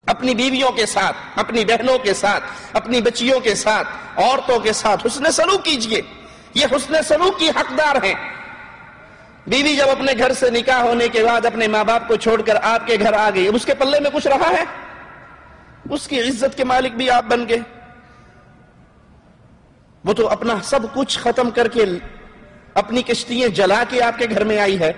اپنی بیویوں کے ساتھ، اپنی بہنوں کے ساتھ، اپنی بچیوں کے ساتھ، عورتوں کے ساتھ حسن سلوک کیجئے. یہ حسن سلوک کی حقدار ہیں. بیوی جب اپنے گھر سے نکاح ہونے کے بعد اپنے ماں باپ کو چھوڑ کر آپ کے گھر آ گئی، اب اس کے پلے میں کچھ رہا ہے؟ اس کی عزت کے مالک بھی آپ بن گئے. وہ تو اپنا سب کچھ ختم کر کے، اپنی کشتیاں جلا کے آپ کے گھر میں آئی ہے.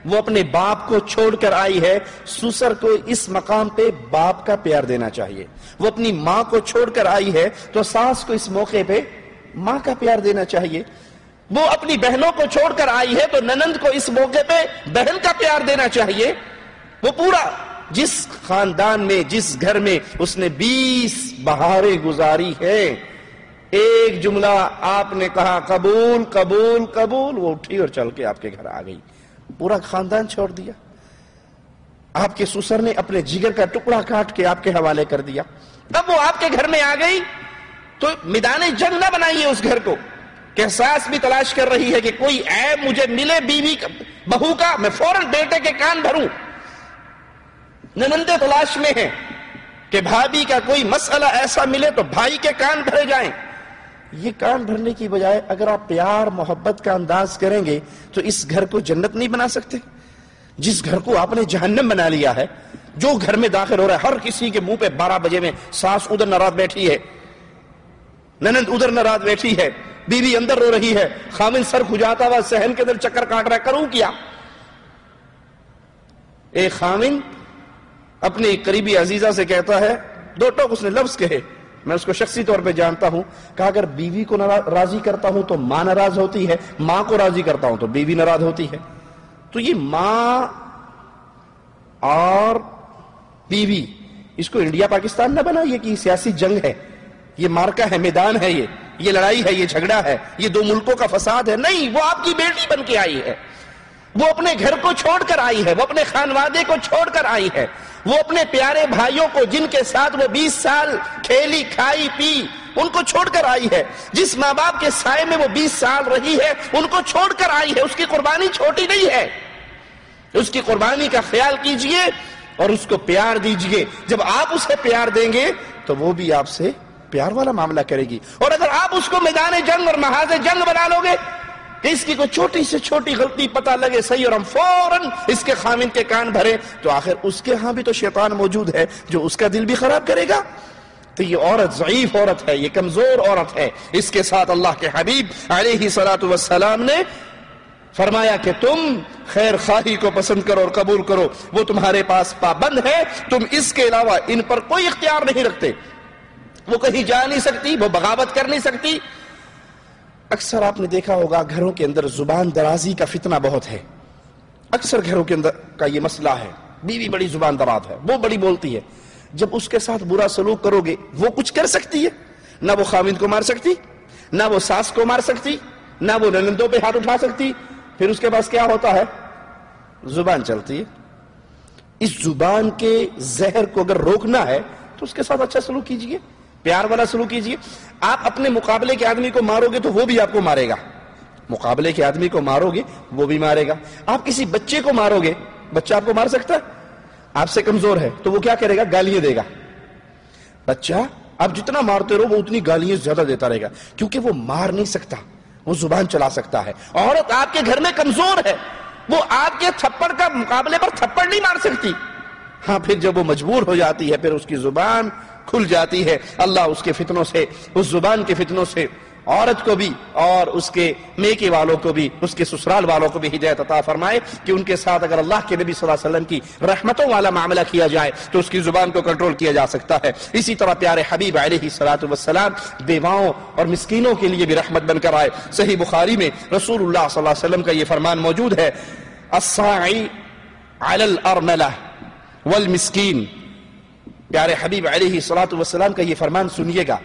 وہ اپنے باپ کو چھوڑ کر آئی ہے. سسر کو اس مقام پہ باپ کا پیار دینا چاہیے. وہ اپنی ماں کو چھوڑ کر آئی ہے تو ساس کو اس موقع پہ ماں کا پیار دینا چاہیے. وہ اپنی بہنوں کو چھوڑ کر آئی ہے تو ننند کو اس موقع پہ بہن کا پیار دینا چاہیے. وہ پورا جس خاندان میں، جس گھر میں اس نے 20 بہاریں گزاری ہے، ایک جملہ آپ نے کہا قبول قبول قبول، وہ اٹھی اور چل کے آپ کے گھر آ گئی. پورا خاندان چھوڑ دیا. آپ کے سسر نے اپنے جگر کا ٹکڑا کاٹ کے آپ کے حوالے کر دیا. اب وہ آپ کے گھر میں آ گئی تو میدان جنگ نہ بنائیے اس گھر کو کہ احساس بھی تلاش کر رہی ہے کہ کوئی عیب مجھے ملے بیوی کا، بہو کا، میں فوراً بیٹے کے کان بھروں. ننندے تلاش میں ہیں کہ بھابھی کا کوئی مسئلہ ایسا ملے تو بھائی کے کان بھرے جائیں. یہ کان بھرنے کی بجائے اگر آپ پیار محبت کا انداز کریں گے تو اس گھر کو جنت نہیں بنا سکتے؟ جس گھر کو آپ نے جہنم بنا لیا ہے، جو گھر میں داخل ہو رہا ہے ہر کسی کے منہ پہ 12 بجے میں ساس ادھر ناراض بیٹھی ہے، ننند ادھر ناراض بیٹھی ہے، بیوی اندر رو رہی ہے، خامن سر کھجاتا ہوا صحن کے اندر چکر کاٹ رہا ہے، کروں کیا؟ ایک خامن اپنی قریبی عزیزہ سے کہتا ہے، 2 ٹوک اس نے لفظ کہے، میں اس کو شخصی طور پہ جانتا ہوں، کہا اگر بیوی کو راضی کرتا ہوں تو ماں ناراض ہوتی ہے، ماں کو راضی کرتا ہوں تو بیوی ناراض ہوتی ہے. تو یہ ماں اور بیوی، اس کو انڈیا پاکستان نہ بنائیے کہ یہ سیاسی جنگ ہے، یہ مارکا ہے، میدان ہے، یہ لڑائی ہے، یہ جھگڑا ہے، یہ 2 ملکوں کا فساد ہے. نہیں، وہ آپ کی بیٹی بن کے آئی ہے. وہ اپنے گھر کو چھوڑ کر آئی ہے، وہ اپنے خانوادے کو چھوڑ کر آئی ہے، وہ اپنے پیارے بھائیوں کو جن کے ساتھ وہ 20 سال کھیلی کھائی پی ان کو چھوڑ کر آئی ہے. جس ماں باپ کے سائے میں وہ 20 سال رہی ہے ان کو چھوڑ کر آئی ہے. اس کی قربانی چھوٹی نہیں ہے. اس کی قربانی کا خیال کیجئے اور اس کو پیار دیجئے. جب آپ اسے پیار دیں گے تو وہ بھی آپ سے پیار والا معاملہ کرے گی. اور اگر آپ اس کو میدان جنگ اور محاذ جنگ بنا لو گے کہ اس کی کوئی چھوٹی سے چھوٹی غلطی پتہ لگے صحیح اور ہم فوراً اس کے خامن کے کان بھرے، تو آخر اس کے ہاں بھی تو شیطان موجود ہے جو اس کا دل بھی خراب کرے گا. تو یہ عورت ضعیف عورت ہے، یہ کمزور عورت ہے. اس کے ساتھ اللہ کے حبیب علیہ السلام نے فرمایا کہ تم خیر خواہی کو پسند کرو اور قبول کرو، وہ تمہارے پاس پابند ہے، تم اس کے علاوہ ان پر کوئی اختیار نہیں رکھتے. وہ کہیں جا نہیں سکتی، وہ بغاوت کر نہیں سکتی. اکثر آپ نے دیکھا ہوگا گھروں کے اندر زبان درازی کا فتنہ بہت ہے. اکثر گھروں کے اندر کا یہ مسئلہ ہے، بیوی بڑی زبان دراز ہے، وہ بڑی بولتی ہے. جب اس کے ساتھ برا سلوک کرو گے وہ کچھ کر سکتی ہے؟ نہ وہ خاوند کو مار سکتی، نہ وہ ساس کو مار سکتی، نہ وہ ننندوں پہ ہاتھ اٹھا سکتی. پھر اس کے پاس کیا ہوتا ہے؟ زبان چلتی ہے. اس زبان کے زہر کو اگر روکنا ہے تو اس کے ساتھ اچھا سلوک کیجئے، پیار والا سلوک کیجئے. آپ اپنے مقابلے کے آدمی کو مارو گے تو وہ بھی آپ کو مارے گا. مقابلے کے آدمی کو مارو گے وہ بھی مارے گا. آپ کسی بچے کو مارو گے، بچہ آپ کو مار سکتا ہے؟ آپ سے کمزور ہے تو وہ کیا کرے گا؟ گالیاں دے گا. بچہ آپ جتنا مارتے رہو وہ اتنی گالیاں زیادہ دیتا رہے گا، کیونکہ وہ مار نہیں سکتا، وہ زبان چلا سکتا ہے. عورت آپ کے گھر میں کمزور ہے، وہ آپ کے تھپڑ کا مقابلے پر تھپڑ نہیں مار سکتی. ہاں پھر جب وہ مجبور ہو جاتی ہے پھر اس کی زبان کھل جاتی ہے. اللہ اس کے فتنوں سے، اس زبان کے فتنوں سے عورت کو بھی اور اس کے میکے والوں کو بھی، اس کے سسرال والوں کو بھی ہدایت عطا فرمائے کہ ان کے ساتھ اگر اللہ کے نبی صلی اللہ علیہ وسلم کی رحمتوں والا معاملہ کیا جائے تو اس کی زبان کو کنٹرول کیا جا سکتا ہے. اسی طرح پیارے حبیب علیہ السلام بیواؤں اور مسکینوں کے لیے بھی رحمت بن کر آئے. صحیح بخاری میں رسول اللہ صلی اللہ علیہ وسلم کا یہ فرمان موجود ہے، الساعی علی الارملہ والمسکین. پیارے حبیب علیہ السلام کا یہ فرمان سنیے گا،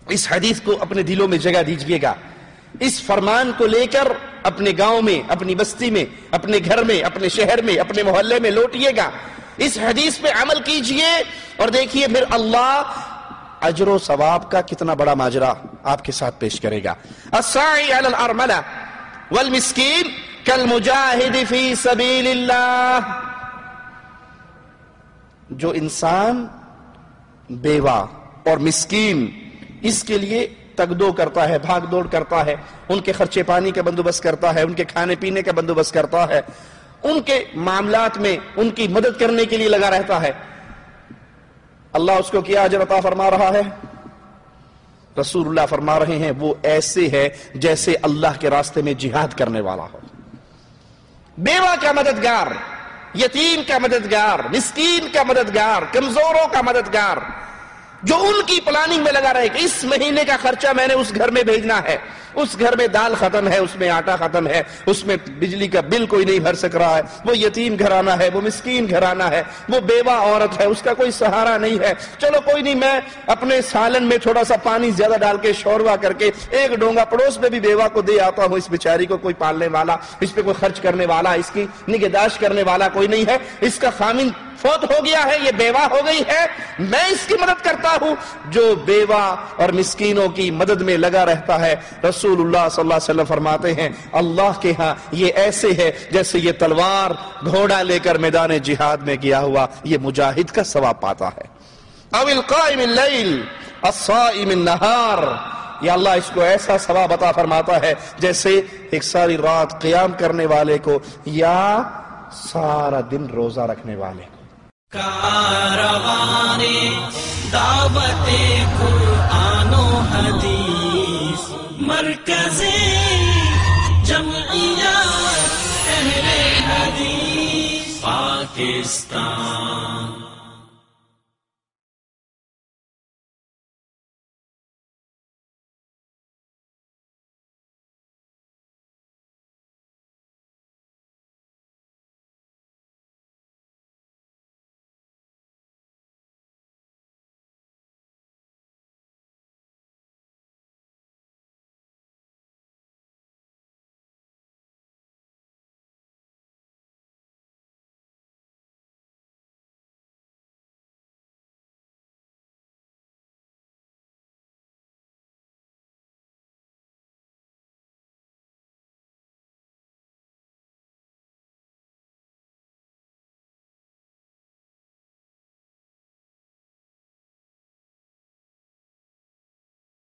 اس حدیث کو اپنے دلوں میں جگہ دیجئے گا. اس فرمان کو لے کر اپنے گاؤں میں، اپنی بستی میں، اپنے گھر میں، اپنے شہر میں، اپنے محلے میں لوٹیے گا. اس حدیث پہ عمل کیجئے اور دیکھیے پھر اللہ اجر و ثواب کا کتنا بڑا ماجرا آپ کے ساتھ پیش کرے گا. الساعی علی الارملہ والمسکین کالمجاہد فی سبیل اللہ. جو انسان بیوہ اور مسکین اس کے لیے تگدو کرتا ہے، بھاگ دوڑ کرتا ہے، ان کے خرچے پانی کا بندوبست کرتا ہے، ان کے کھانے پینے کا بندوبست کرتا ہے، ان کے معاملات میں ان کی مدد کرنے کے لیے لگا رہتا ہے، اللہ اس کو کیا اجر عطا فرما رہا ہے؟ رسول اللہ فرما رہے ہیں وہ ایسے ہے جیسے اللہ کے راستے میں جہاد کرنے والا ہو۔ بیوہ کا مددگار، یتیم کا مددگار، مسکین کا مددگار، کمزوروں کا مددگار، جو ان کی پلاننگ میں لگا رہے کہ اس مہینے کا خرچہ میں نے اس گھر میں بھیجنا ہے، اس گھر میں دال ختم ہے، اس میں آٹا ختم ہے، اس میں بجلی کا بل کوئی نہیں بھر سک رہا ہے، وہ یتیم گھرانہ ہے، وہ مسکین گھرانہ ہے، وہ بیوہ عورت ہے، اس کا کوئی سہارا نہیں ہے، چلو کوئی نہیں، میں اپنے سالن میں تھوڑا سا پانی زیادہ ڈال کے شوربہ کر کے ایک ڈونگا پڑوس میں بھی بیوہ کو دے آتا ہوں، اس بیچاری کو کوئی پالنے والا، اس پہ کوئی خرچ کرنے والا، اس کی نگہداشت کرنے والا کوئی نہیں ہے، اس کا خامن فوت ہو گیا ہے، یہ بیوہ ہو گئی ہے، میں اس کی مدد کرتا ہوں۔ جو بیوہ اور مسکینوں کی مدد میں لگا رہتا ہے، رسول اللہ صلی اللہ علیہ وسلم فرماتے ہیں اللہ کے ہاں یہ ایسے ہے جیسے یہ تلوار گھوڑا لے کر میدان جہاد میں گیا ہوا یہ مجاہد کا ثواب پاتا ہے۔ او القائم اللیل الصائم النہار، یا اللہ اس کو ایسا ثواب عطا فرماتا ہے جیسے ایک ساری رات قیام کرنے والے کو یا سارا دن روزہ رکھنے والے کو۔ کاروان دعوت قرآن و حدیث، مرکز جمعیت اہل حدیث، پاکستان